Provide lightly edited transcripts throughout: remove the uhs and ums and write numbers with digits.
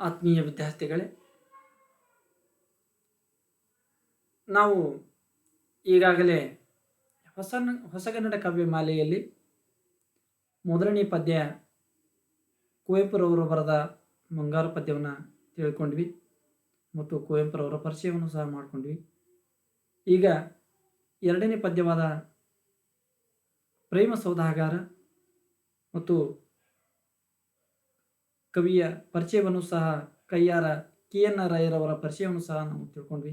ಆತ್ಮೀಯ ವಿದ್ಯಾರ್ಥಿಗಳೇ, ನಾವು ಈಗಾಗಲೇ ಹೊಸಗನ್ನಡ ಕಾವ್ಯಮಾಲೆಯಲ್ಲಿ ಮೊದಲನೇ ಪದ್ಯ ಕುವೆಂಪುರವರು ಬರೆದ ಮುಂಗಾರು ಪದ್ಯವನ್ನು ತಿಳ್ಕೊಂಡ್ವಿ ಮತ್ತು ಕುವೆಂಪುರವರ ಪರಿಚಯವನ್ನು ಸಹ ಮಾಡಿಕೊಂಡ್ವಿ. ಈಗ ಎರಡನೇ ಪದ್ಯವಾದ ಪ್ರೇಮ ಸೌದಾಗರ ಮತ್ತು ಕವಿಯ ಪರಿಚಯವನ್ನು ಸಹ ಕಯ್ಯಾರ KN ರಾಯರವರ ಪರಿಚಯವನ್ನು ಸಹ ನಾವು ತಿಳ್ಕೊಂಡ್ವಿ.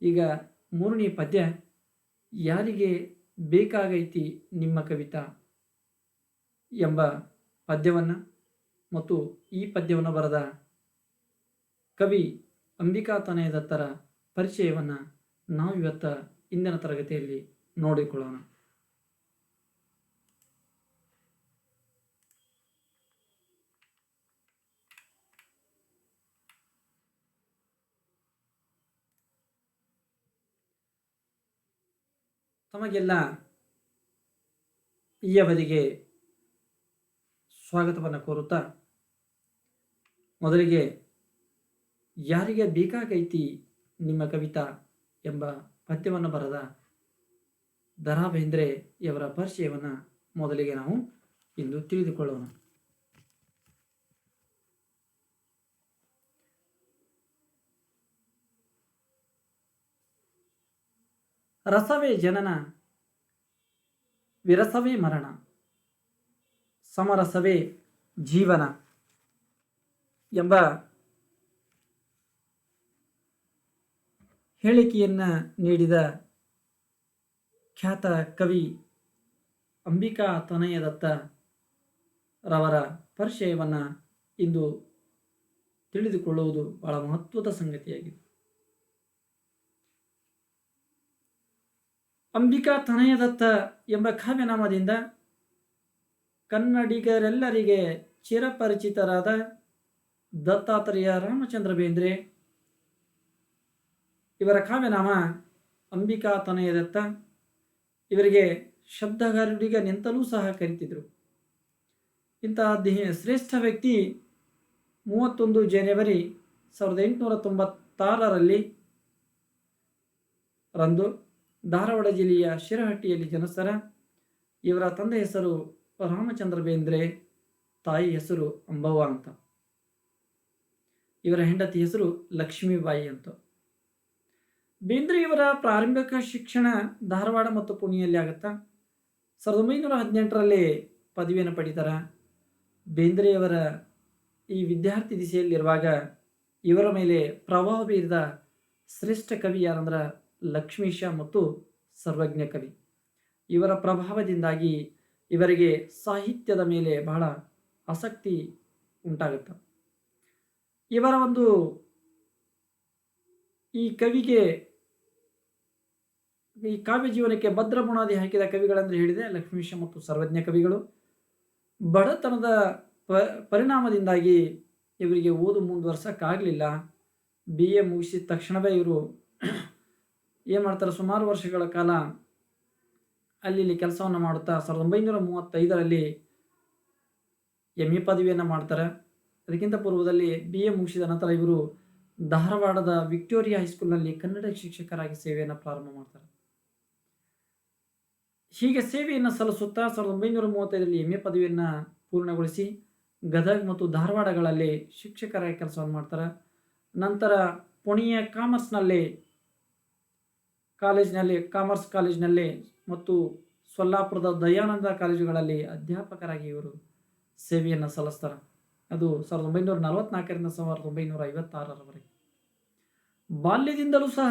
ಈಗ ಮೂರನೇ ಪದ್ಯ ಯಾರಿಗೆ ಬೇಕಾಗೈತಿ ನಿಮ್ಮ ಕವಿತಾ ಎಂಬ ಪದ್ಯವನ್ನು ಮತ್ತು ಈ ಪದ್ಯವನ್ನು ಬರೆದ ಕವಿ ಅಂಬಿಕಾ ತನಯ ದತ್ತರ ಪರಿಚಯವನ್ನು ನಾವು ಇವತ್ತು ಇಂದಿನ ತರಗತಿಯಲ್ಲಿ ನೋಡಿಕೊಳ್ಳೋಣ. ತಮಗೆಲ್ಲ ಈ ಅವಧಿಗೆ ಸ್ವಾಗತವನ್ನು ಕೋರುತ್ತಾ, ಮೊದಲಿಗೆ ಯಾರಿಗೆ ಬೇಕಾಗೈತಿ ನಿಮ್ಮ ಕವಿತಾ ಎಂಬ ಪದ್ಯವನ್ನು ಬರೆದ ದ.ರಾ ಬೇಂದ್ರೆಯವರ ಪರಿಚಯವನ್ನು ಮೊದಲಿಗೆ ನಾವು ಇಂದು ತಿಳಿದುಕೊಳ್ಳೋಣ. ರಸವೇ ಜನನ, ವಿರಸವೇ ಮರಣ, ಸಮರಸವೇ ಜೀವನ ಎಂಬ ಹೇಳಿಕೆಯನ್ನು ನೀಡಿದ ಖ್ಯಾತ ಕವಿ ಅಂಬಿಕಾ ತನಯ ದತ್ತ ರವರ ಪರಿಚಯವನ್ನು ಇಂದು ತಿಳಿದುಕೊಳ್ಳುವುದು ಬಹಳ ಮಹತ್ವದ ಸಂಗತಿಯಾಗಿದೆ. ಅಂಬಿಕಾ ತನಯ ದತ್ತ ಎಂಬ ಕಾವ್ಯನಾಮದಿಂದ ಕನ್ನಡಿಗರೆಲ್ಲರಿಗೆ ಚಿರಪರಿಚಿತರಾದ ದತ್ತಾತ್ರೇಯ ರಾಮಚಂದ್ರ ಬೇಂದ್ರೆ ಇವರ ಕಾವ್ಯನಾಮ ಅಂಬಿಕಾ ತನಯ ದತ್ತ. ಇವರಿಗೆ ಶಬ್ದಗಾರುಡಿಗನೆಂತಲೂ ಸಹ ಕರೀತಿದ್ರು. ಇಂತಹ ಶ್ರೇಷ್ಠ ವ್ಯಕ್ತಿ 31 ಜನವರಿ 1896 ರಂದು ಧಾರವಾಡ ಜಿಲ್ಲೆಯ ಶಿರಹಟ್ಟಿಯಲ್ಲಿ ಜನಿಸ್ತಾರ. ಇವರ ತಂದೆ ಹೆಸರು ರಾಮಚಂದ್ರ ಬೇಂದ್ರೆ, ತಾಯಿ ಹೆಸರು ಅಂಬವ್ವ ಅಂತ. ಇವರ ಹೆಂಡತಿ ಹೆಸರು ಲಕ್ಷ್ಮೀಬಾಯಿ ಅಂತ. ಬೇಂದ್ರೆಯವರ ಪ್ರಾರಂಭಿಕ ಶಿಕ್ಷಣ ಧಾರವಾಡ ಮತ್ತು ಪುಣೆಯಲ್ಲಿ ಆಗುತ್ತಾ. 1918 ಪದವಿಯನ್ನು ಪಡಿತಾರ. ಬೇಂದ್ರೆಯವರ ಈ ವಿದ್ಯಾರ್ಥಿ ದಿಸೆಯಲ್ಲಿರುವಾಗ ಇವರ ಮೇಲೆ ಪ್ರಭಾವ ಬೀರಿದ ಶ್ರೇಷ್ಠ ಕವಿ ಯಾರಂದ್ರೆ ಲಕ್ಷ್ಮೀಶ ಮತ್ತು ಸರ್ವಜ್ಞ ಕವಿ. ಇವರ ಪ್ರಭಾವದಿಂದಾಗಿ ಇವರಿಗೆ ಸಾಹಿತ್ಯದ ಮೇಲೆ ಬಹಳ ಆಸಕ್ತಿ ಉಂಟಾಗುತ್ತೆ. ಇವರ ಒಂದು ಈ ಕವಿಗೆ ಈ ಕಾವ್ಯ ಜೀವನಕ್ಕೆ ಭದ್ರ ಬುನಾದಿ ಹಾಕಿದ ಕವಿಗಳಂದ್ರೆ ಹೇಳಿದೆ ಲಕ್ಷ್ಮೀಶ ಮತ್ತು ಸರ್ವಜ್ಞ ಕವಿಗಳು. ಬಡತನದ ಪರಿಣಾಮದಿಂದಾಗಿ ಇವರಿಗೆ ಓದು ಮುಂದುವರ್ಸಕ್ಕಾಗಲಿಲ್ಲ. BA ಮುಗಿಸಿದ ತಕ್ಷಣವೇ ಇವರು ಏನು ಮಾಡ್ತಾರೆ, ಸುಮಾರು ವರ್ಷಗಳ ಕಾಲ ಅಲ್ಲಿ ಕೆಲಸವನ್ನು ಮಾಡುತ್ತಾ 1935 MA ಪದವಿಯನ್ನು ಮಾಡ್ತಾರೆ. ಅದಕ್ಕಿಂತ ಪೂರ್ವದಲ್ಲಿ BA ಮುಗಿಸಿದ ನಂತರ ಇವರು ಧಾರವಾಡದ ವಿಕ್ಟೋರಿಯಾ ಹೈಸ್ಕೂಲ್ನಲ್ಲಿ ಕನ್ನಡ ಶಿಕ್ಷಕರಾಗಿ ಸೇವೆಯನ್ನು ಪ್ರಾರಂಭ ಮಾಡ್ತಾರೆ. ಹೀಗೆ ಸೇವೆಯನ್ನು ಸಲ್ಲಿಸುತ್ತಾ 1935 MA ಪದವಿಯನ್ನು ಪೂರ್ಣಗೊಳಿಸಿ ಗದಗ ಮತ್ತು ಧಾರವಾಡಗಳಲ್ಲಿ ಶಿಕ್ಷಕರಾಗಿ ಕೆಲಸವನ್ನು ಮಾಡ್ತಾರೆ. ನಂತರ ಪುಣೆಯ ಕಾಮರ್ಸ್ ಕಾಲೇಜಿನಲ್ಲಿ ಮತ್ತು ಸೊಲ್ಲಾಪುರದ ದಯಾನಂದ ಕಾಲೇಜುಗಳಲ್ಲಿ ಅಧ್ಯಾಪಕರಾಗಿ ಇವರು ಸೇವೆಯನ್ನು ಸಲ್ಲಿಸ್ತಾರೆ. ಅದು 1944 1956 ಬಾಲ್ಯದಿಂದಲೂ ಸಹ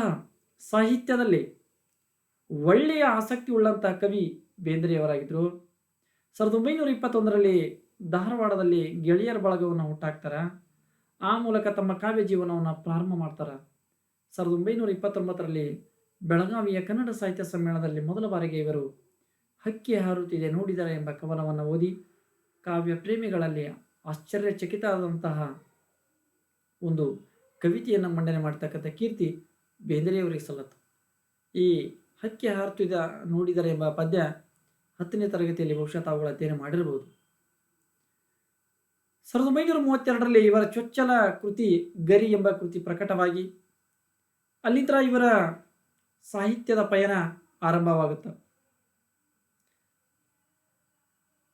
ಸಾಹಿತ್ಯದಲ್ಲಿ ಒಳ್ಳೆಯ ಆಸಕ್ತಿ ಉಳ್ಳಂಥ ಕವಿ ಬೇಂದ್ರೆಯವರಾಗಿದ್ದರು. 1921 ಧಾರವಾಡದಲ್ಲಿ ಗೆಳೆಯರ ಬಳಗವನ್ನು ಹುಟ್ಟಾಕ್ತಾರೆ. ಆ ಮೂಲಕ ತಮ್ಮ ಕಾವ್ಯ ಜೀವನವನ್ನು ಪ್ರಾರಂಭ ಮಾಡ್ತಾರೆ. 1929 ಬೆಳಗಾವಿಯ ಕನ್ನಡ ಸಾಹಿತ್ಯ ಸಮ್ಮೇಳನದಲ್ಲಿ ಮೊದಲ ಬಾರಿಗೆ ಇವರು ಹಕ್ಕಿ ಹಾರುತ್ತಿದೆ ನೋಡಿದರೆ ಎಂಬ ಕವನವನ್ನು ಓದಿ ಕಾವ್ಯ ಪ್ರೇಮಿಗಳಲ್ಲಿ ಆಶ್ಚರ್ಯಚಕಿತರಾದಂತಹ ಒಂದು ಕವಿತೆಯನ್ನು ಮಂಡನೆ ಮಾಡ್ತಕ್ಕಂಥ ಕೀರ್ತಿ ಬೇಂದ್ರೆಯವರಿಗೆ ಸಲ್ಲತ್ತು. ಈ ಹಕ್ಕಿ ಹಾರುತ್ತಿದೆ ನೋಡಿದರೆ ಎಂಬ ಪದ್ಯ 10ನೇ ತರಗತಿಯಲ್ಲಿ ಬಹುಶಃ ತಾವುಗಳು ಅಧ್ಯಯನ ಮಾಡಿರಬಹುದು. 1932ರಲ್ಲಿ ಇವರ ಚೊಚ್ಚಲ ಕೃತಿ ಗರಿ ಎಂಬ ಕೃತಿ ಪ್ರಕಟವಾಗಿ ಅಲ್ಲಿಂದ ಇವರ ಸಾಹಿತ್ಯದ ಪಯಣ ಆರಂಭವಾಗುತ್ತೆ.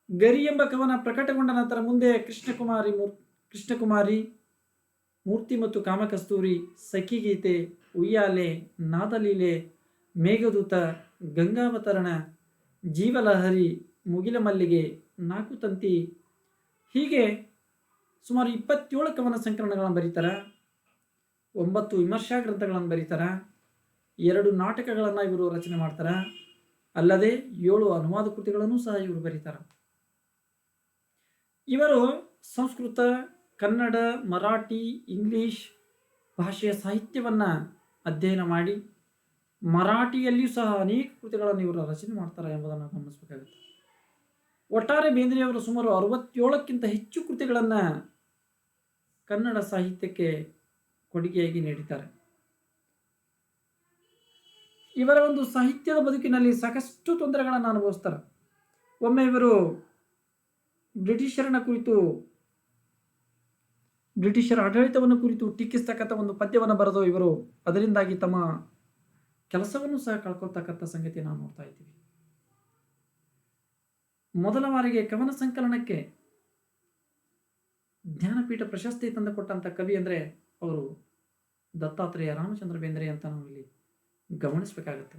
ಗರಿ ಎಂಬ ಕವನ ಪ್ರಕಟಗೊಂಡ ನಂತರ ಮುಂದೆ ಕೃಷ್ಣಕುಮಾರಿ, ಮೂರ್ತಿ ಮತ್ತು ಕಾಮಕಸ್ತೂರಿ, ಸಖಿಗೀತೆ, ಉಯ್ಯಾಲೆ, ನಾದಲೀಲೆ, ಮೇಘದೂತ, ಗಂಗಾವತರಣ, ಜೀವಲಹರಿ, ಮುಗಿಲ ಮಲ್ಲಿಗೆ, ನಾಲ್ಕು ತಂತಿ, ಹೀಗೆ ಸುಮಾರು 27 ಕವನ ಸಂಕಲನಗಳನ್ನು ಬರೀತಾರ, 9 ವಿಮರ್ಶಾ ಗ್ರಂಥಗಳನ್ನು ಬರೀತಾರ, 2 ನಾಟಕಗಳನ್ನು ಇವರು ರಚನೆ ಮಾಡ್ತಾರ, ಅಲ್ಲದೆ 7 ಅನುವಾದ ಕೃತಿಗಳನ್ನು ಸಹ ಇವರು ಬರೀತಾರ. ಇವರು ಸಂಸ್ಕೃತ, ಕನ್ನಡ, ಮರಾಠಿ, ಇಂಗ್ಲಿಷ್ ಭಾಷೆಯ ಸಾಹಿತ್ಯವನ್ನು ಅಧ್ಯಯನ ಮಾಡಿ ಮರಾಠಿಯಲ್ಲಿಯೂ ಸಹ ಅನೇಕ ಕೃತಿಗಳನ್ನು ಇವರು ರಚನೆ ಮಾಡ್ತಾರೆ ಎಂಬುದನ್ನು ಗಮನಿಸಬೇಕಾಗುತ್ತೆ. ಒಟ್ಟಾರೆ ಬೇಂದ್ರೆಯವರು ಸುಮಾರು 67ಕ್ಕಿಂತ ಹೆಚ್ಚು ಕೃತಿಗಳನ್ನು ಕನ್ನಡ ಸಾಹಿತ್ಯಕ್ಕೆ ಕೊಡುಗೆಯಾಗಿ ನೀಡಿದ್ದಾರೆ. ಇವರ ಒಂದು ಸಾಹಿತ್ಯದ ಬದುಕಿನಲ್ಲಿ ಸಾಕಷ್ಟು ತೊಂದರೆಗಳನ್ನು ಅನುಭವಿಸ್ತಾರೆ. ಒಮ್ಮೆ ಇವರು ಬ್ರಿಟಿಷರ ಆಡಳಿತವನ್ನು ಕುರಿತು ಟೀಕಿಸ್ತಕ್ಕಂಥ ಒಂದು ಪದ್ಯವನ್ನು ಬರೆದು ಇವರು ಅದರಿಂದಾಗಿ ತಮ್ಮ ಕೆಲಸವನ್ನು ಸಹ ಕಳ್ಕೊಳ್ತಕ್ಕಂಥ ಸಂಗತಿ ನಾವು ನೋಡ್ತಾ ಇದ್ದೀವಿ. ಮೊದಲ ಬಾರಿಗೆ ಕವನ ಸಂಕಲನಕ್ಕೆ ಜ್ಞಾನಪೀಠ ಪ್ರಶಸ್ತಿ ತಂದುಕೊಟ್ಟಂಥ ಕವಿ ಅಂದರೆ ಅವರು ದತ್ತಾತ್ರೇಯ ರಾಮಚಂದ್ರ ಬೇಂದ್ರೆ ಅಂತ ನಾವು ಇಲ್ಲಿ ಗಮನಿಸಬೇಕಾಗುತ್ತೆ.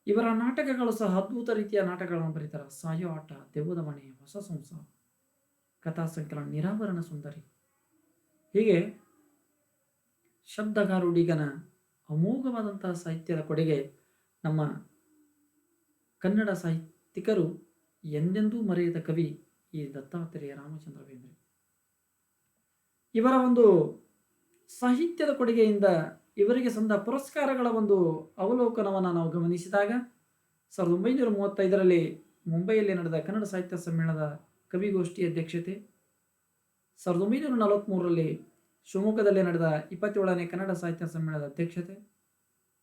ಇವರ ನಾಟಕಗಳು ಸಹ ಅದ್ಭುತ ರೀತಿಯ ನಾಟಕಗಳನ್ನು ಬರೀತಾರೆ. ಸಾಯೋ ಆಟ, ದೆವ್ವದ ಮನೆ, ಹೊಸ ಸಂಸಾರ, ಕಥಾ ಸಂಕಲನ, ನಿರಾವರಣ ಸುಂದರಿ, ಹೀಗೆ ಶಬ್ದಗಾರುಡಿಗನ ಅಮೋಘವಾದಂತಹ ಸಾಹಿತ್ಯದ ಕೊಡುಗೆ ನಮ್ಮ ಕನ್ನಡ ಸಾಹಿತ್ಯಿಕರು ಎಂದೆಂದೂ ಮರೆಯದ ಕವಿ ಈ ದತ್ತಾತ್ರೇಯ ರಾಮಚಂದ್ರ ಬೇಂದ್ರೆ. ಇವರ ಒಂದು ಸಾಹಿತ್ಯದ ಕೊಡುಗೆಯಿಂದ ಇವರಿಗೆ ಸಂದ ಪುರಸ್ಕಾರಗಳ ಒಂದು ಅವಲೋಕನವನ್ನು ನಾವು ಗಮನಿಸಿದಾಗ 1935ರಲ್ಲಿ ಮುಂಬೈಯಲ್ಲಿ ನಡೆದ ಕನ್ನಡ ಸಾಹಿತ್ಯ ಸಮ್ಮೇಳನದ ಕವಿಗೋಷ್ಠಿ ಅಧ್ಯಕ್ಷತೆ, 1943ರಲ್ಲಿ ಶಿವಮೊಗ್ಗದಲ್ಲಿ ನಡೆದ 27ನೇ ಕನ್ನಡ ಸಾಹಿತ್ಯ ಸಮ್ಮೇಳನದ ಅಧ್ಯಕ್ಷತೆ,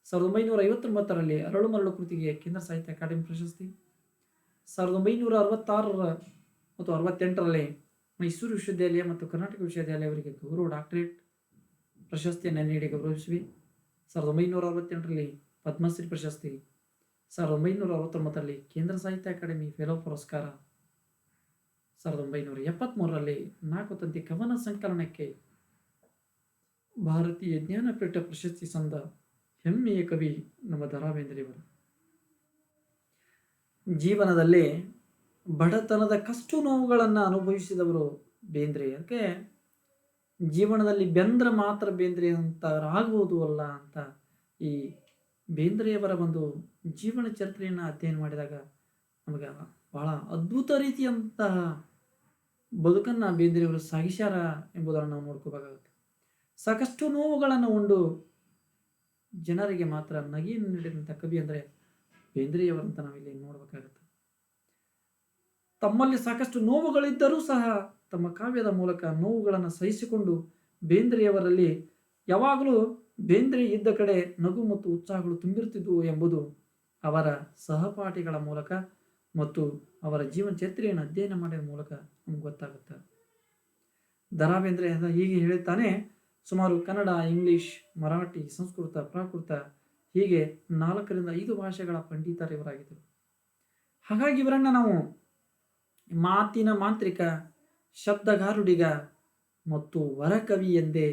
1959ರಲ್ಲಿ ಅರಳು ಮರಳು ಕೃತಿಗೆ ಕೇಂದ್ರ ಸಾಹಿತ್ಯ ಅಕಾಡೆಮಿ ಪ್ರಶಸ್ತಿ, 1966 ಮತ್ತು 68ರಲ್ಲಿ ಮೈಸೂರು ವಿಶ್ವವಿದ್ಯಾಲಯ ಮತ್ತು ಕರ್ನಾಟಕ ವಿಶ್ವವಿದ್ಯಾಲಯ ಅವರಿಗೆ ಗೌರವ ಡಾಕ್ಟರೇಟ್ ಪ್ರಶಸ್ತಿಯನ್ನು ನೀಡಿ ಗೌರವಿಸಿವೆ. 1968ರಲ್ಲಿ ಪದ್ಮಶ್ರೀ ಪ್ರಶಸ್ತಿ, 1969ರಲ್ಲಿ ಕೇಂದ್ರ ಸಾಹಿತ್ಯ ಅಕಾಡೆಮಿ ಫೆಲೋ ಪುರಸ್ಕಾರ, 1973ರಲ್ಲಿ 4 ತಂತಿ ಕವನ ಸಂಕಲನಕ್ಕೆ ಭಾರತೀಯ ಜ್ಞಾನಪೀಠ ಪ್ರಶಸ್ತಿ ಸಂದ ಹೆಮ್ಮೆಯ ಕವಿ ನಮ್ಮ ದ.ರಾ ಬೇಂದ್ರೆಯವರು. ಜೀವನದಲ್ಲಿ ಬಡತನದ ಕಷ್ಟು ನೋವುಗಳನ್ನು ಅನುಭವಿಸಿದವರು ಬೇಂದ್ರೆ. ಅದಕ್ಕೆ ಜೀವನದಲ್ಲಿ ಬೆಂದ್ರೆ ಮಾತ್ರ ಬೇಂದ್ರೆ ಅಂತವರಾಗುವುದು ಅಲ್ಲ ಅಂತ ಈ ಬೇಂದ್ರೆಯವರ ಒಂದು ಜೀವನ ಚರಿತ್ರೆಯನ್ನು ಅಧ್ಯಯನ ಮಾಡಿದಾಗ ನಮಗೆ ಬಹಳ ಅದ್ಭುತ ರೀತಿಯಂತಹ ಬದುಕನ್ನು ಬೇಂದ್ರೆಯವರು ಸಾಗಿಸ್ಯಾರ ಎಂಬುದನ್ನು ನಾವು ನೋಡ್ಕೋಬೇಕಾಗುತ್ತೆ. ಸಾಕಷ್ಟು ನೋವುಗಳನ್ನು ಉಂಡು ಜನರಿಗೆ ಮಾತ್ರ ನಗೆಯನ್ನು ನೀಡಿದಂಥ ಕವಿ ಅಂದರೆ ಬೇಂದ್ರೆಯವರಂತ ನಾವಿಲ್ಲಿ ನೋಡಬೇಕಾಗುತ್ತೆ. ತಮ್ಮಲ್ಲಿ ಸಾಕಷ್ಟು ನೋವುಗಳಿದ್ದರೂ ಸಹ ತಮ್ಮ ಕಾವ್ಯದ ಮೂಲಕ ನೋವುಗಳನ್ನು ಸಹಿಸಿಕೊಂಡು ಬೇಂದ್ರೆಯವರಲ್ಲಿ ಯಾವಾಗಲೂ ಬೇಂದ್ರೆ ಇದ್ದ ಕಡೆ ನಗು ಮತ್ತು ಉತ್ಸಾಹಗಳು ತುಂಬಿರುತ್ತಿದ್ದುವು ಎಂಬುದು ಅವರ ಸಹಪಾಠಿಗಳ ಮೂಲಕ ಮತ್ತು ಅವರ ಜೀವನ ಚರಿತ್ರೆಯನ್ನು ಅಧ್ಯಯನ ಮಾಡಿದ ಮೂಲಕ ನಮ್ಗೆ ಗೊತ್ತಾಗುತ್ತೆ. ದ.ರಾ ಬೇಂದ್ರೆ ಹೀಗೆ ಹೇಳುತ್ತಾನೆ, ಸುಮಾರು ಕನ್ನಡ, ಇಂಗ್ಲಿಷ್, ಮರಾಠಿ, ಸಂಸ್ಕೃತ, ಪ್ರಾಕೃತ ಹೀಗೆ 4ರಿಂದ 5 ಭಾಷೆಗಳ ಪಂಡಿತರಿವರಾಗಿದ್ದರು. ಹಾಗಾಗಿ ಇವರನ್ನು ನಾವು ಮಾತಿನ ಮಾಂತ್ರಿಕ, ಶಬ್ದಗಾರುಡಿಗ ಮತ್ತು ವರಕವಿ ಎಂದೇ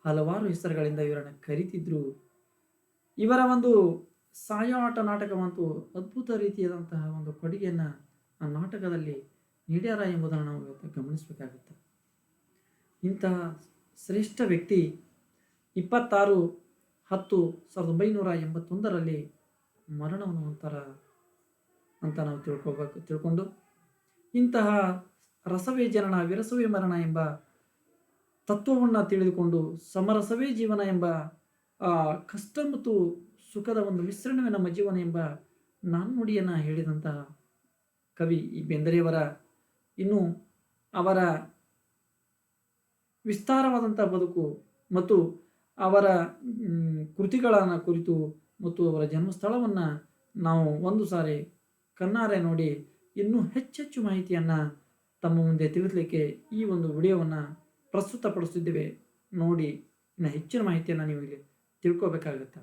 ಹಲವಾರು ಹೆಸರುಗಳಿಂದ ಇವರನ್ನು ಕರೀತಿದ್ರು. ಇವರ ಒಂದು ಸಾಯೋ ಆಟ ನಾಟಕವಂತೂ ಅದ್ಭುತ ರೀತಿಯಾದಂತಹ ಒಂದು ಕೊಡುಗೆಯನ್ನು ಆ ನಾಟಕದಲ್ಲಿ ನೀಡ್ಯಾರ ಎಂಬುದನ್ನು ನಾವು ಇವತ್ತು ಗಮನಿಸಬೇಕಾಗುತ್ತೆ. ಇಂತಹ ಶ್ರೇಷ್ಠ ವ್ಯಕ್ತಿ 26/10/1981ರಲ್ಲಿ ಮರಣವನ್ನು ಹೊಂತಾರ ಅಂತ ನಾವು ತಿಳ್ಕೊಂಡು ಇಂತಹ ರಸವೇ ಜನನ ವಿರಸವೇ ಮರಣ ಎಂಬ ತತ್ವವನ್ನು ತಿಳಿದುಕೊಂಡು ಸಮರಸವೇ ಜೀವನ ಎಂಬ ಕಷ್ಟ ಮತ್ತು ಸುಖದ ಒಂದು ಮಿಶ್ರಣವೇ ನಮ್ಮ ಜೀವನ ಎಂಬ ನಾಣ್ಣುಡಿಯನ್ನು ಹೇಳಿದಂತಹ ಕವಿ ಈ ಬೇಂದ್ರೆಯವರ ಇನ್ನು ಅವರ ವಿಸ್ತಾರವಾದಂಥ ಬದುಕು ಮತ್ತು ಅವರ ಕೃತಿಗಳನ್ನು ಕುರಿತು ಮತ್ತು ಅವರ ಜನ್ಮಸ್ಥಳವನ್ನು ನಾವು ಒಂದು ಸಾರಿ ಕಣ್ಣಾರೆ ನೋಡಿ ಇನ್ನೂ ಹೆಚ್ಚೆಚ್ಚು ಮಾಹಿತಿಯನ್ನು ತಮ್ಮ ಮುಂದೆ ತಿಳಿಸಲಿಕ್ಕೆ ಈ ಒಂದು ವಿಡಿಯೋವನ್ನು ಪ್ರಸ್ತುತಪಡಿಸುತ್ತಿದ್ದೇವೆ. ನೋಡಿ, ಇನ್ನು ಹೆಚ್ಚಿನ ಮಾಹಿತಿಯನ್ನು ನೀವು ಇಲ್ಲಿ ತಿಳ್ಕೋಬೇಕಾಗುತ್ತೆ.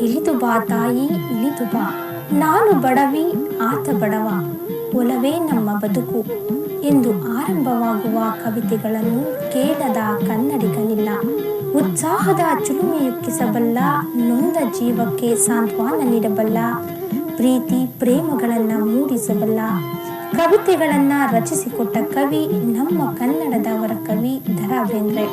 ಇಳಿದು ಬಾ ತಾಯಿ ಇಳಿದು ಬಾ, ನಾನು ಬಡವಿ ಆತ ಬಡವ, ಒಲವೇ ನಮ್ಮ ಬದುಕು ಎಂದು ಆರಂಭವಾಗುವ ಕವಿತೆಗಳನ್ನು ಕೇಳದ ಕನ್ನಡಿಗನಿಲ್ಲ. ಉತ್ಸಾಹದ ಚಿಲುಮೆಯುಕ್ಕಿಸಬಲ್ಲ, ನೊಂದ ಜೀವಕ್ಕೆ ಸಾಂತ್ವನ ನೀಡಬಲ್ಲ, ಪ್ರೀತಿ ಪ್ರೇಮಗಳನ್ನು ಮೂಡಿಸಬಲ್ಲ ಕವಿತೆಗಳನ್ನು ರಚಿಸಿಕೊಟ್ಟ ಕವಿ ನಮ್ಮ ಕನ್ನಡದ ವರಕವಿ ದ ರಾ ಬೇಂದ್ರೆ.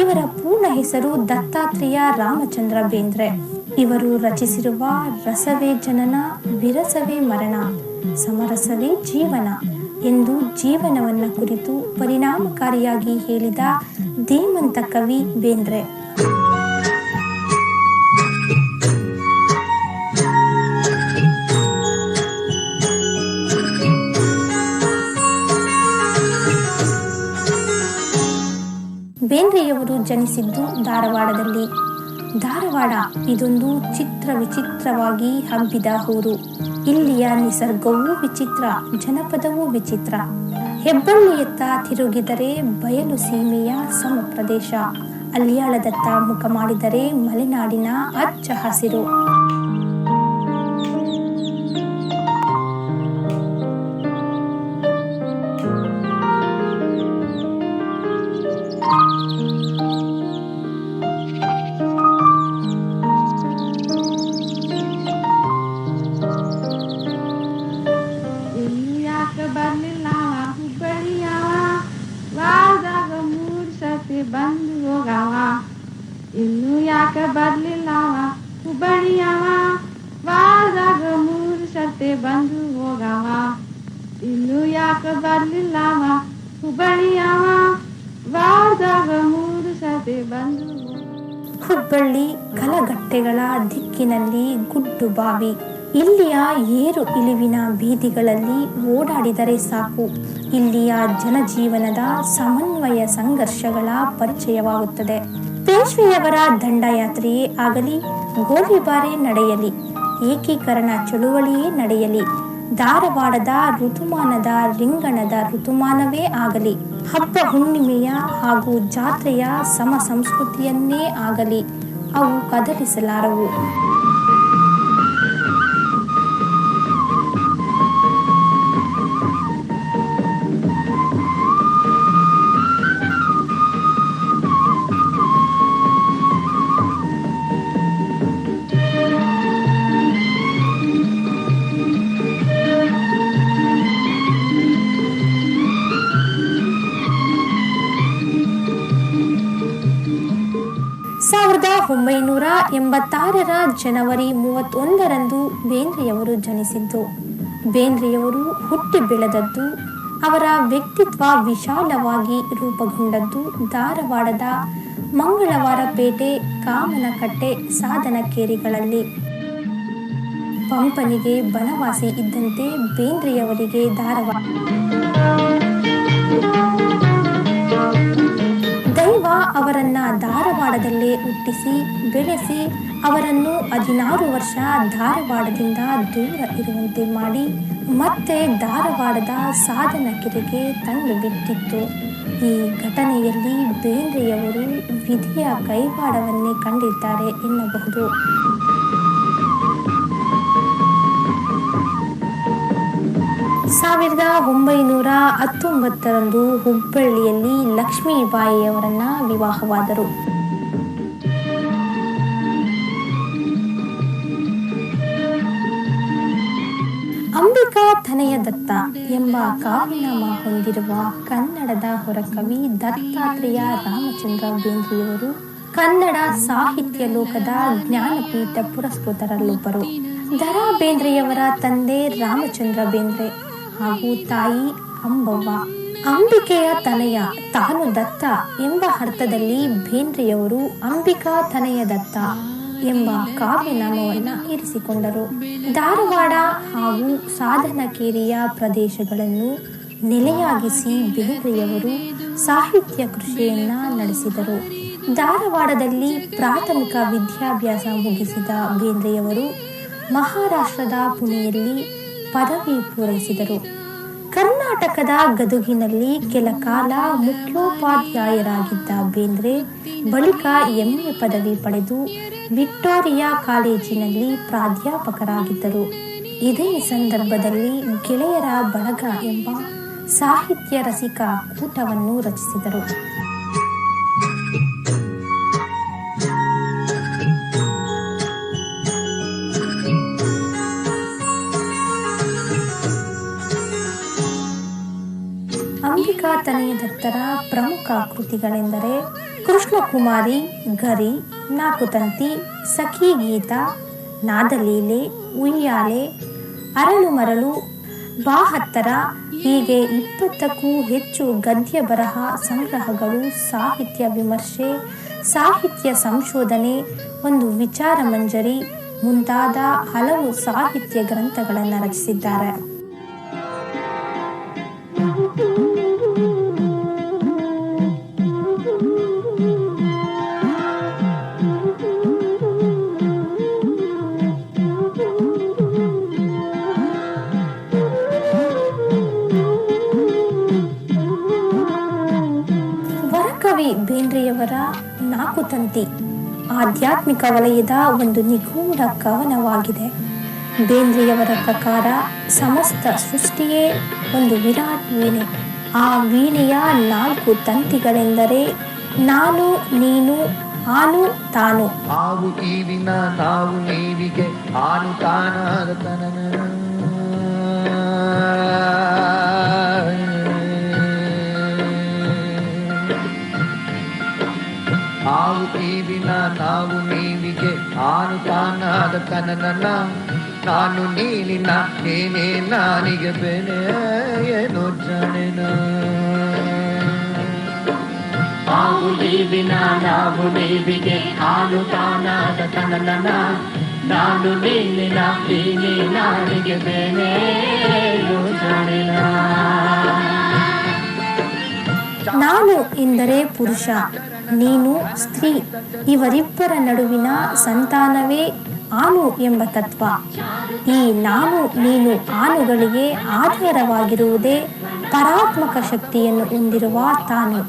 ಇವರ ಪೂರ್ಣ ಹೆಸರು ದತ್ತಾತ್ರೇಯ ರಾಮಚಂದ್ರ ಬೇಂದ್ರೆ. ಇವರು ರಚಿಸಿರುವ ರಸವೇ ಜನನ, ವಿರಸವೇ ಮರಣ, ಸಮರಸವೇ ಜೀವನ ಎಂದು ಜೀವನವನ್ನ ಕುರಿತು ಪರಿಣಾಮಕಾರಿಯಾಗಿ ಹೇಳಿದ ಧೀಮಂತ ಕವಿ ಬೇಂದ್ರೆ. ಬೇಂದ್ರೆಯವರು ಜನಿಸಿದ್ದು ಧಾರವಾಡದಲ್ಲಿ. ಧಾರವಾಡ ಇದೊಂದು ಚಿತ್ರ ವಿಚಿತ್ರವಾಗಿ ಹಬ್ಬಿದ ಊರು. ಇಲ್ಲಿಯ ನಿಸರ್ಗವೂ ವಿಚಿತ್ರ, ಜನಪದವೂ ವಿಚಿತ್ರ. ಹೆಬ್ಬಳ್ಳಿಯತ್ತ ತಿರುಗಿದರೆ ಬಯಲು ಸೀಮೆಯ ಸಮ ಪ್ರದೇಶ, ಅಲಿಯಾಳದತ್ತ ಮುಖ ಮಾಡಿದರೆ ಮಲೆನಾಡಿನ ಹಚ್ಚ ಹಸಿರು. ಬಂದು ಹೋಗವ ಇನ್ನು ಯಾಕೆ ಬರ್ಲಿಲ್ಲವ ಹುಬ್ಬಳ್ಳಿಯವ, ವಾರದಾಗ 3 ಸರ್ತಿ ಬಂದು ಹೋಗವ ಇನ್ನು ಯಾಕೆ ಬರ್ಲಿಲ್ಲವ ಹುಬ್ಬಳ್ಳಿಯವ, ವಾರದಾಗ 3 ಸರ್ತಿ ಬಂದು. ಹುಬ್ಬಳ್ಳಿ ಕಲಗಟ್ಟೆಗಳ ದಿಕ್ಕಿನಲ್ಲಿ ಗುಡ್ಡು ಬಾವಿ. ಇಲ್ಲಿಯ ಏರು ಇಳಿವಿನ ಬೀದಿಗಳಲ್ಲಿ ಓಡಾಡಿದರೆ ಸಾಕು, ಇಲ್ಲಿಯ ಜನಜೀವನದ ಸಮನ್ವಯ ಸಂಘರ್ಷಗಳ ಪರಿಚಯವಾಗುತ್ತದೆ. ಪೇಶ್ವೆಯವರ ದಂಡಯಾತ್ರೆಯೇ ಆಗಲಿ, ಗೋಲಿಬಾರೇ ನಡೆಯಲಿ, ಏಕೀಕರಣ ಚಳುವಳಿಯೇ ನಡೆಯಲಿ, ಧಾರವಾಡದ ಋತುಮಾನದ ರಿಂಗಣದ ಋತುಮಾನವೇ ಆಗಲಿ, ಹಬ್ಬ ಹುಣ್ಣಿಮೆಯ ಹಾಗೂ ಜಾತ್ರೆಯ ಸಮ ಸಂಸ್ಕೃತಿಯನ್ನೇ ಆಗಲಿ, ಅವು ಕದಲಿಸಲಾರವು. ಸಾವಿರದ 1986 ಜನವರಿ 31ರಂದು ಬೇಂದ್ರೆಯವರು ಜನಿಸಿದ್ದು. ಬೇಂದ್ರೆಯವರು ಹುಟ್ಟಿ ಬೆಳೆದದ್ದು, ಅವರ ವ್ಯಕ್ತಿತ್ವ ವಿಶಾಲವಾಗಿ ರೂಪುಗೊಂಡದ್ದು ಧಾರವಾಡದ ಮಂಗಳವಾರಪೇಟೆ, ಕಾಮನಕಟ್ಟೆ, ಸಾಧನಕೇರಿಗಳಲ್ಲಿ. ಪಂಪನಿಗೆ ಬನವಾಸಿ ಇದ್ದಂತೆ ಬೇಂದ್ರೆಯವರಿಗೆ ಧಾರವಾಡ ದೈವ ಅವರನ್ನ ಧಾರವಾಡದಲ್ಲೇ ಹುಟ್ಟಿಸಿ ಬೆಳೆಸಿ ಅವರನ್ನು 16 ವರ್ಷ ಧಾರವಾಡದಿಂದ ದೂರ ಇರುವಂತೆ ಮಾಡಿ ಮತ್ತೆ ಧಾರವಾಡದ ಸಾಧನಕೆರೆಗೆ ತಂದು ಬಿಟ್ಟಿತ್ತು. ಈ ಘಟನೆಯಲ್ಲಿ ಬೇಂದ್ರೆಯವರು ವಿಧಿಯ ಕೈವಾಡವನ್ನೇ ಕಂಡಿದ್ದಾರೆ ಎನ್ನಬಹುದು. 1919ರಂದು ಹುಬ್ಬಳ್ಳಿಯಲ್ಲಿ ಲಕ್ಷ್ಮೀಬಾಯಿಯವರನ್ನ ವಿವಾಹವಾದರು. ಅಂಬಿಕಾ ತನಯ ದತ್ತ ಎಂಬ ಕಾವ್ಯನಾಮ ಹೊಂದಿರುವ ಕನ್ನಡದ ಹೊರಕವಿ ದತ್ತಾತ್ರೇಯ ರಾಮಚಂದ್ರ ಬೇಂದ್ರೆಯವರು ಕನ್ನಡ ಸಾಹಿತ್ಯ ಲೋಕದ ಜ್ಞಾನಪೀಠ ಪುರಸ್ಕೃತರಲ್ಲೊಬ್ಬರು. ದರಾ ಬೇಂದ್ರೆಯವರ ತಂದೆ ರಾಮಚಂದ್ರ ಬೇಂದ್ರೆ ಹಾಗೂ ತಾಯಿ ಅಂಬವ್ವ. ಅಂಬಿಕೆಯ ತನಯ ತಾನು ದತ್ತ ಎಂಬ ಅರ್ಥದಲ್ಲಿ ಬೇಂದ್ರೆಯವರು ಅಂಬಿಕಾ ತನಯ ದತ್ತ ಎಂಬ ಕಾವ್ಯನಾಮವನ್ನು ಇರಿಸಿಕೊಂಡರು. ಧಾರವಾಡ ಹಾಗೂ ಸಾಧನಕೇರಿಯ ಪ್ರದೇಶಗಳನ್ನು ನೆಲೆಯಾಗಿಸಿ ಬೇಂದ್ರೆಯವರು ಸಾಹಿತ್ಯ ಕೃಷಿಯನ್ನ ನಡೆಸಿದರು. ಧಾರವಾಡದಲ್ಲಿ ಪ್ರಾಥಮಿಕ ವಿದ್ಯಾಭ್ಯಾಸ ಮುಗಿಸಿದ ಬೇಂದ್ರೆಯವರು ಮಹಾರಾಷ್ಟ್ರದ ಪುಣೆಯಲ್ಲಿ ಪದವಿ ಪೂರೈಸಿದರು. ಕರ್ನಾಟಕದ ಗದುಗಿನಲ್ಲಿ ಕೆಲ ಕಾಲ ಮುಖ್ಯೋಪಾಧ್ಯಾಯರಾಗಿದ್ದ ಬೇಂದ್ರೆ ಬಳಿಕ MA ಪದವಿ ಪಡೆದು ವಿಕ್ಟೋರಿಯಾ ಕಾಲೇಜಿನಲ್ಲಿ ಪ್ರಾಧ್ಯಾಪಕರಾಗಿದ್ದರು. ಇದೇ ಸಂದರ್ಭದಲ್ಲಿ ಗೆಳೆಯರ ಬಳಗ ಎಂಬ ಸಾಹಿತ್ಯ ರಸಿಕ ಕೂಟವನ್ನು ರಚಿಸಿದರು. ಅಂಬಿಕಾ ತನಯ ದತ್ತರ ಪ್ರಮುಖ ಕೃತಿಗಳೆಂದರೆ ಕೃಷ್ಣಕುಮಾರಿ, ಗರಿ, ನಾಕುತಂತಿ, ಸಖಿ ಗೀತ, ನಾದಲೀಲೆ, ಉಯ್ಯಾಲೆ, ಅರಳು ಮರಳು, ಬಾಹತ್ತರ ಹೀಗೆ 20ಕ್ಕೂ ಹೆಚ್ಚು ಗದ್ಯ ಬರಹ ಸಂಗ್ರಹಗಳು, ಸಾಹಿತ್ಯ ವಿಮರ್ಶೆ, ಸಾಹಿತ್ಯ ಸಂಶೋಧನೆ, ಒಂದು ವಿಚಾರ ಮಂಜರಿ ಮುಂತಾದ ಹಲವು ಸಾಹಿತ್ಯ ಗ್ರಂಥಗಳನ್ನು ರಚಿಸಿದ್ದಾರೆ. ವರಕವಿ ಬೇಂದ್ರೆಯವರ ನಾಕುತಂತಿ ಆಧ್ಯಾತ್ಮಿಕ ವಲಯದ ಒಂದು ನಿಗೂಢ ಕವನವಾಗಿದೆ. ಬೇಂದ್ರೆಯವರ ಪ್ರಕಾರ ಸಮಸ್ತ ಸೃಷ್ಟಿಯೇ ಒಂದು ವಿರಾಟ್ ವೀಣೆ. ಆ ವೀಣೆಯ 4 ತಂತಿಗಳೆಂದರೆ ನಾನು, ನೀನು, ಆನು, ತಾನು. ಆವು ಈವಿನ ನಾವು ನೀವಿಗೆ ಆನು ತಾನಾದ ತನನ ಆವು ಈವಿನ ನಾವು ನೀವಿಗೆ ಆನು ತಾನಾದ ತನನ ನಾನು ನೀನಿನ ನೀನೇ ನಾನಿಗೆ ಬೆನೆ ಏನೋ ಜಾಣೆನ ಆವು ನೀವಿನ ನಾವು ನೀವಿಗೆ ಆನು ತಾನಾದ ತನನ ನಾನು ನೀನಿನ ನೀನೇ ನಾನಿಗೆ ಬೆನೆ ಏನೋ ಜಾಣೆನ. ನಾನು ಎಂದರೆ ಪುರುಷ, ನೀನು ಸ್ತ್ರೀ. ಇವರಿಬ್ಬರ ನಡುವಿನ ಸಂತಾನವೇ ಆನು ಎಂಬ ತತ್ವ. ಈ ನಾನು ನೀನು ಆನುಗಳಿಗೆ ಆಧಾರವಾಗಿರುವುದೇ ಪರಾತ್ಮಕ ಶಕ್ತಿಯನ್ನು ಹೊಂದಿರುವ ತಾನು.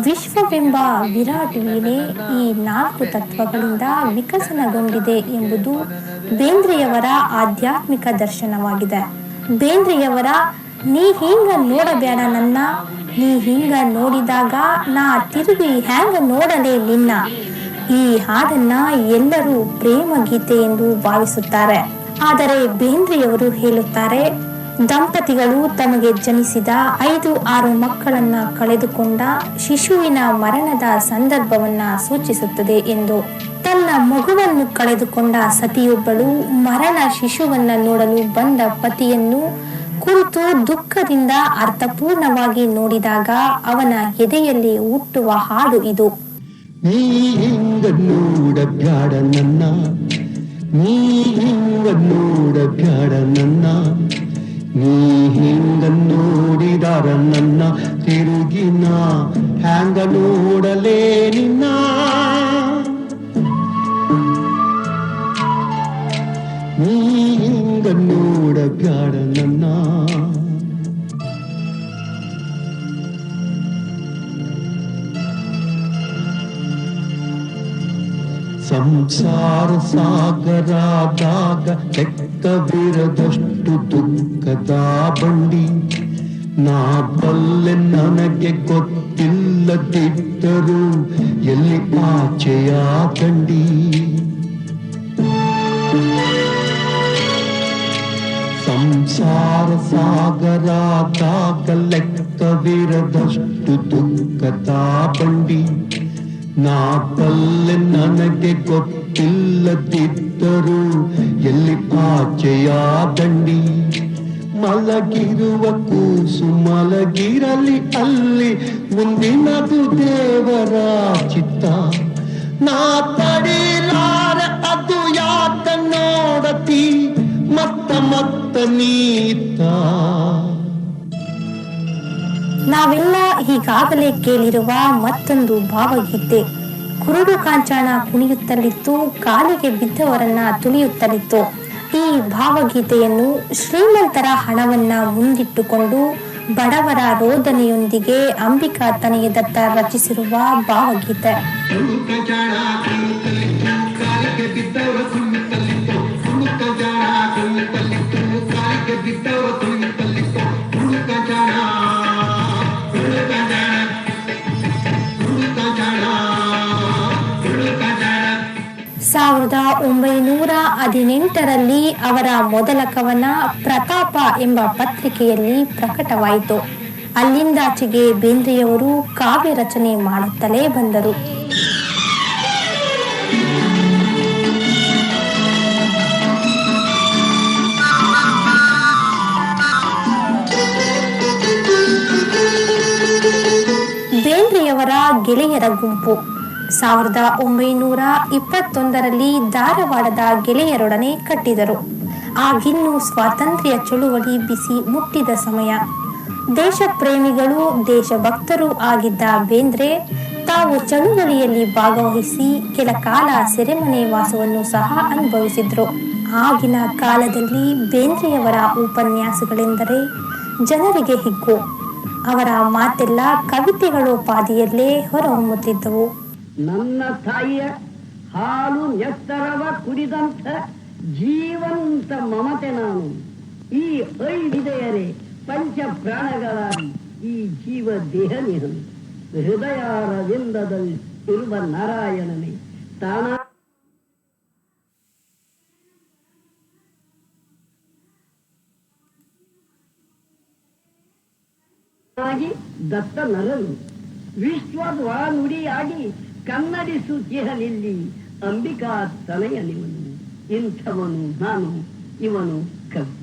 ವಿಶ್ವವೆಂಬ ವಿರಾಟ್ ವೀಣೆ ಈ 4 ತತ್ವಗಳಿಂದ ವಿಕಸನಗೊಂಡಿದೆ ಎಂಬುದು ಬೇಂದ್ರೆಯವರ ಆಧ್ಯಾತ್ಮಿಕ ದರ್ಶನವಾಗಿದೆ. ಬೇಂದ್ರೆಯವರ ನೀ ಹಿಂಗ ನೋಡಬೇಡ ನನ್ನ, ನೀ ಹಿಂಗ ನೋಡಿದಾಗ ನಾ ತಿರುಗಿ ಹ್ಯಾಂಗ ನೋಡಲೇ ನಿನ್ನ. ಈ ಹಾಡನ್ನ ಎಲ್ಲರೂ ಪ್ರೇಮ ಗೀತೆ ಎಂದು ಭಾವಿಸುತ್ತಾರೆ. ಆದರೆ ಬೇಂದ್ರೆಯವರು ಹೇಳುತ್ತಾರೆ, ದಂಪತಿಗಳು ತಮಗೆ ಜನಿಸಿದ 5-6 ಮಕ್ಕಳನ್ನ ಕಳೆದುಕೊಂಡ ಶಿಶುವಿನ ಮರಣದ ಸಂದರ್ಭವನ್ನ ಸೂಚಿಸುತ್ತದೆ ಎಂದು. ತನ್ನ ಮಗುವನ್ನು ಕಳೆದುಕೊಂಡ ಸತಿಯೊಬ್ಬಳು ಮರಣ ಶಿಶುವನ್ನ ನೋಡಲು ಬಂದ ಪತಿಯನ್ನು ಕುರಿತು ದುಃಖದಿಂದ ಅರ್ಥಪೂರ್ಣವಾಗಿ ನೋಡಿದಾಗ ಅವನ ಎದೆಯಲ್ಲಿ ಹುಟ್ಟುವ ಹಾಡು ಇದು. ನೀ ಹಿಂಗ ನೋಡಬ್ಯಾಡ ನನ್ನ, ನೀ ಹಿಂಗ ನೋಡಬ್ಯಾಡ ನನ್ನ, ನೀ ಹಿಂಗ ನೋಡಿದಾರ ನನ್ನ ತಿರುಗಿನ ಹ್ಯಾಂಗ ನೋಡಲೇ ನಿನ್ನ. ನೀ ಹಿಂಗ ನೋಡಬ್ಯಾಡ ನನ್ನ. ಸಂಸಾರ ಸಾಗರಾದಾಗ ಲೆಕ್ಕವಿರದಷ್ಟು ದುಃಖದ ಬಂಡಿ. ನಾ ಬಲ್ಲೆ ನನಗೆ ಗೊತ್ತಿಲ್ಲದಿದ್ದರೂ ಎಲ್ಲಿ ಆಚೆಯ ದಂಡಿ. ಸಂಸಾರ ಸಾಗರಾದಾಗ ಲೆಕ್ಕವಿರದಷ್ಟು ದುಃಖದ ಬಂಡಿ ನಾ ಬಲ್ಲೆ ನನಗೆ ಗೊತ್ತಿಲ್ಲದಿದ್ದರೂ ಎಲ್ಲಿ ಆಚೆಯ ದಂಡಿ ಮಲಗಿರುವ ಕೂಸು ಮಲಗಿರಲಿ ಅಲ್ಲಿ ಮುಂದಿನದು ದೇವರ ಚಿತ್ತ ನಾ ತಡಿಲಾರ ಅದು ಯಾಕ ನೋಡತಿ ಮತ್ತ ನೀತ. ನಾವೆಲ್ಲ ಈಗಾಗಲೇ ಕೇಳಿರುವ ಮತ್ತೊಂದು ಭಾವಗೀತೆ ಕುರುಡು ಕಾಂಚಾಣ ಕುಣಿಯುತ್ತಲಿತ್ತು, ಕಾಲಿಗೆ ಬಿದ್ದವರನ್ನ ತುಳಿಯುತ್ತಲಿತ್ತು. ಈ ಭಾವಗೀತೆಯನ್ನು ಶ್ರೀಮಂತರ ಹಣವನ್ನ ಮುಂದಿಟ್ಟುಕೊಂಡು ಬಡವರ ರೋದನೆಯೊಂದಿಗೆ ಅಂಬಿಕಾ ತನಯದತ್ತ ರಚಿಸಿರುವ ಭಾವಗೀತೆ. ಸಾವಿರದ 1918ರಲ್ಲಿ ಅವರ ಮೊದಲ ಕವನ ಪ್ರತಾಪ ಎಂಬ ಪತ್ರಿಕೆಯಲ್ಲಿ ಪ್ರಕಟವಾಯಿತು. ಅಲ್ಲಿಂದಾಚೆಗೆ ಬೇಂದ್ರೆಯವರು ಕಾವ್ಯ ರಚನೆ ಮಾಡುತ್ತಲೇ ಬಂದರು. ಬೇಂದ್ರೆಯವರ ಗೆಳೆಯರ ಗುಂಪು 1921ರಲ್ಲಿ ಧಾರವಾಡದ ಗೆಳೆಯರೊಡನೆ ಕಟ್ಟಿದರು. ಆಗಿನ್ನೂ ಸ್ವಾತಂತ್ರ್ಯ ಚಳುವಳಿ ಬಿಸಿ ಮುಟ್ಟಿದ ಸಮಯ. ದೇಶ ಪ್ರೇಮಿಗಳು ದೇಶಭಕ್ತರು ಆಗಿದ್ದ ಬೇಂದ್ರೆ ತಾವು ಚಳುವಳಿಯಲ್ಲಿ ಭಾಗವಹಿಸಿ ಕೆಲ ಕಾಲ ಸೆರೆಮನೆ ವಾಸವನ್ನು ಸಹ ಅನುಭವಿಸಿದ್ರು. ಆಗಿನ ಕಾಲದಲ್ಲಿ ಬೇಂದ್ರೆಯವರ ಉಪನ್ಯಾಸಗಳೆಂದರೆ ಜನರಿಗೆ ಹಿಗ್ಗು. ಅವರ ಮಾತೆಲ್ಲ ಕವಿತೆಗಳೋಪಾದಿಯಲ್ಲೇ ಹೊರಹೊಮ್ಮುತ್ತಿದ್ದವು. ನನ್ನ ತಾಯಿಯ ಹಾಲು ನೆತ್ತರವ ಕುಡಿದಂಥ ಜೀವಂತ ಮಮತೆ ನಾನು. ಈ ಐದಿದೆಯರೆ ಪಂಚ ಪ್ರಾಣಗಳಾಗಿ ಈ ಜೀವ ದೇಹ ನಿಹನು. ಹೃದಯಾರವಿಂದದಲ್ಲಿ ಇರುವ ನಾರಾಯಣನೇ ತಾನಾಗಿ ದತ್ತ ನರನು ವಿಶ್ವದ ನುಡಿಯಾಗಿ ಕನ್ನಡಿಸುತ್ತಿರಲಿಲ್ಲಿ ಅಂಬಿಕಾ ತನಯನಿವನು. ಇಂಥವನು ನಾನು, ಇವನು ಕವಿ.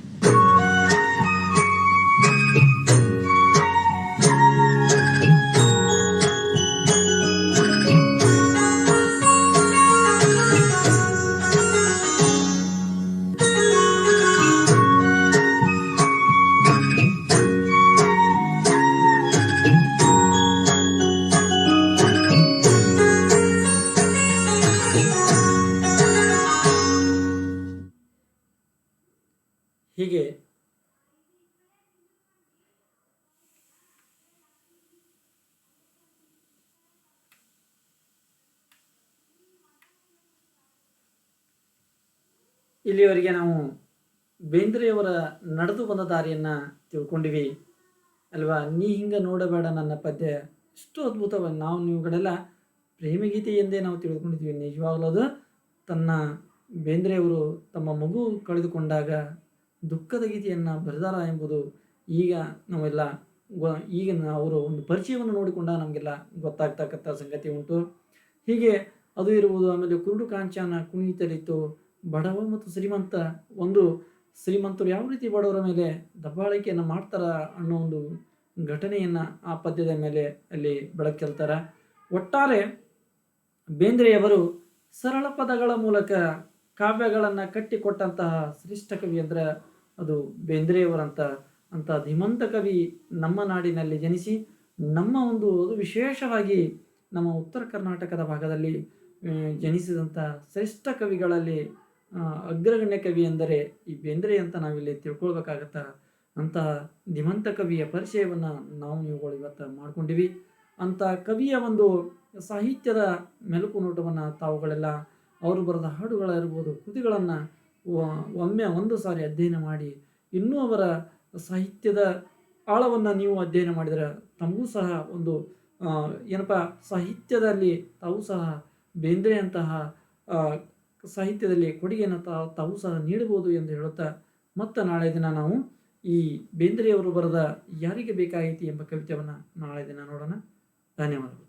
ಹೀಗೆ ಇಲ್ಲಿಯವರೆಗೆ ನಾವು ಬೇಂದ್ರೆಯವರ ನಡೆದು ಬಂದ ದಾರಿಯನ್ನು ತಿಳ್ಕೊಂಡಿವಿ ಅಲ್ವಾ. ನೀ ಹಿಂಗೆ ನೋಡಬೇಡ ನನ್ನ ಪದ್ಯ ಇಷ್ಟು ಅದ್ಭುತವಾಗಿ ನಾವು ನೀವುಗಳೆಲ್ಲ ಪ್ರೇಮಗೀತೆ ಎಂದೇ ನಾವು ತಿಳ್ಕೊಂಡಿದ್ವಿ. ನಿಜವಾಗ್ಲೂ ಅದು ತನ್ನ ಬೇಂದ್ರೆಯವರು ತಮ್ಮ ಮಗು ಕಳೆದುಕೊಂಡಾಗ ದುಃಖದ ಗೀತೆಯನ್ನು ಬರೆದಾರ ಎಂಬುದು ಈಗ ನಾವೆಲ್ಲ ಈಗ ಅವರು ಒಂದು ಪರಿಚಯವನ್ನು ನೋಡಿಕೊಂಡ ನಮಗೆಲ್ಲ ಗೊತ್ತಾಗ್ತಕ್ಕಂಥ ಸಂಗತಿ ಉಂಟು. ಹೀಗೆ ಅದು ಇರುವುದು. ಆಮೇಲೆ ಕುರುಡು ಕಾಂಚಾನ ಕುಣಿತಲಿತ್ತು, ಬಡವ ಮತ್ತು ಶ್ರೀಮಂತ, ಒಂದು ಶ್ರೀಮಂತರು ಯಾವ ರೀತಿ ಬಡವರ ಮೇಲೆ ದಬ್ಬಾಳಿಕೆಯನ್ನು ಮಾಡ್ತಾರ ಅನ್ನೋ ಒಂದು ಘಟನೆಯನ್ನು ಆ ಪದ್ಯದ ಮೇಲೆ ಅಲ್ಲಿ ಬೆಳಕು ಚೆಲ್ತಾರೆ. ಒಟ್ಟಾರೆ ಬೇಂದ್ರೆಯವರು ಸರಳ ಪದಗಳ ಮೂಲಕ ಕಾವ್ಯಗಳನ್ನು ಕಟ್ಟಿಕೊಟ್ಟಂತಹ ಶ್ರೇಷ್ಠ ಕವಿ ಅಂದರೆ ಅದು ಬೇಂದ್ರೆಯವರಂತ ಧೀಮಂತ ಕವಿ ನಮ್ಮ ನಾಡಿನಲ್ಲಿ ಜನಿಸಿ ನಮ್ಮ ಒಂದು ವಿಶೇಷವಾಗಿ ನಮ್ಮ ಉತ್ತರ ಕರ್ನಾಟಕದ ಭಾಗದಲ್ಲಿ ಜನಿಸಿದಂಥ ಶ್ರೇಷ್ಠ ಕವಿಗಳಲ್ಲಿ ಅಗ್ರಗಣ್ಯ ಕವಿ ಎಂದರೆ ಈ ಬೇಂದ್ರೆ ಅಂತ ನಾವಿಲ್ಲಿ ತಿಳ್ಕೊಳ್ಬೇಕಾಗತ್ತ. ಅಂತಹ ಧೀಮಂತ ಕವಿಯ ಪರಿಚಯವನ್ನು ನಾವು ನೀವುಗಳು ಇವತ್ತು ಮಾಡ್ಕೊಂಡಿವಿ. ಅಂಥ ಕವಿಯ ಒಂದು ಸಾಹಿತ್ಯದ ಮೆಲುಕು ನೋಟವನ್ನು ತಾವುಗಳೆಲ್ಲ ಅವರು ಬರೆದ ಹಾಡುಗಳಿರ್ಬೋದು, ಕೃತಿಗಳನ್ನು ಒಮ್ಮೆ ಒಂದು ಸಾರಿ ಅಧ್ಯಯನ ಮಾಡಿ ಇನ್ನೂ ಅವರ ಸಾಹಿತ್ಯದ ಆಳವನ್ನು ನೀವು ಅಧ್ಯಯನ ಮಾಡಿದರೆ ತಮಗೂ ಸಹ ಒಂದು ಏನಪ್ಪ ಸಾಹಿತ್ಯದಲ್ಲಿ ತಾವು ಸಹ ಬೇಂದ್ರೆಯಂತಹ ಸಾಹಿತ್ಯದಲ್ಲಿ ಕೊಡುಗೆಯನ್ನು ತಾವು ಸಹ ನೀಡಬಹುದು ಎಂದು ಹೇಳುತ್ತಾ ಮತ್ತೆ ನಾಳೆ ದಿನ ನಾವು ಈ ಬೇಂದ್ರೆಯವರು ಬರೆದ ಯಾರಿಗೆ ಬೇಕಾಯಿತು ಎಂಬ ಕವಿತೆಯನ್ನು ನಾಳೆ ದಿನ ನೋಡೋಣ. ಧನ್ಯವಾದಗಳು.